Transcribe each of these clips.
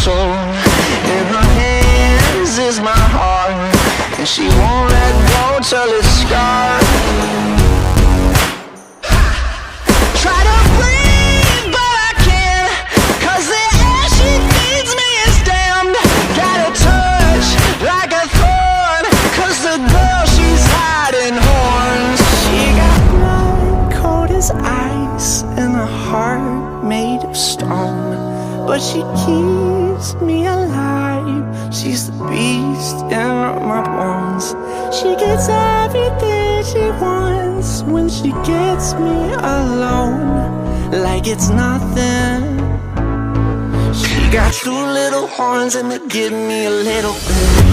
soul. In her hands is my heart, and she won't let go till it's scarred. Try to breathe, but I can't, 'cause the air she feeds me is damned. Got a touch like a thorn, 'cause the girl she's hiding horns. She got blood cold as ice and a heart made of stone, but she keeps me alive. She's the beast in my bones. She gets everything she wants when she gets me alone, like it's nothing. She got two little horns and they give me a little bit.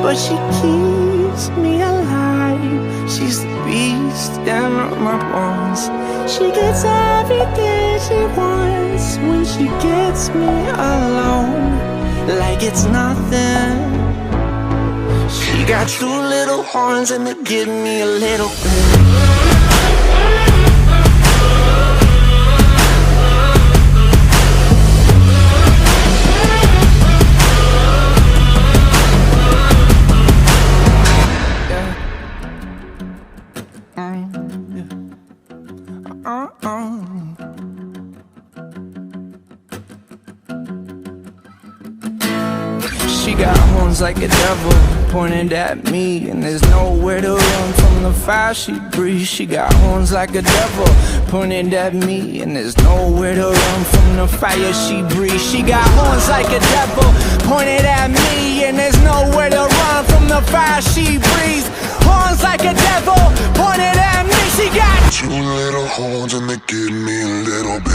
But she keeps me alive. She's the beast in my bones. She gets everything she wants when she gets me alone, like it's nothing. She got two little horns and they give me a little bit. She got horns like a devil pointed at me, and there's nowhere to run from the fire she breathes. She got horns like a devil pointed at me, and there's nowhere to run from the fire she breathes. She got horns like a devil pointed at me, and there's nowhere to run from the fire she breathes. Horns like a devil pointed at me. She got two little horns and they give me a little bit.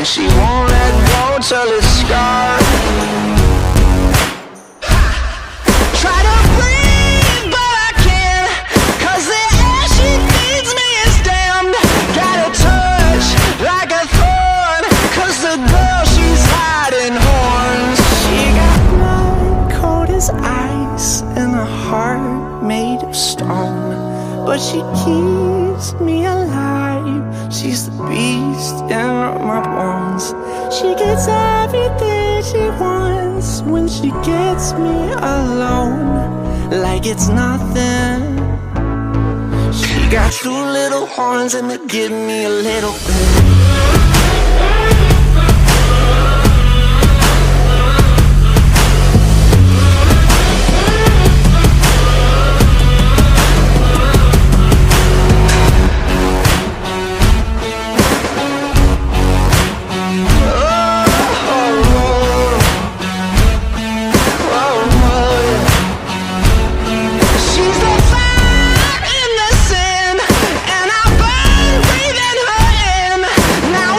She won't let go till it's scarred. Try to breathe, but I can't, 'cause the air she feeds me is damned. Got a touch like a thorn, 'cause the girl she's hiding horns. She got blood cold as ice and a heart made of stone, but she keeps me alive. She's the beast in my bones. She gets everything she wants when she gets me alone, like it's nothing. She got two little horns and they give me a little bit. Now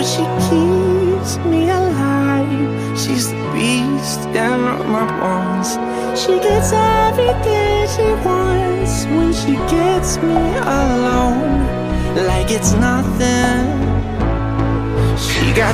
she keeps me alive. She's the beast in my bones. She gets everything she wants when she gets me alone, like it's nothing. She got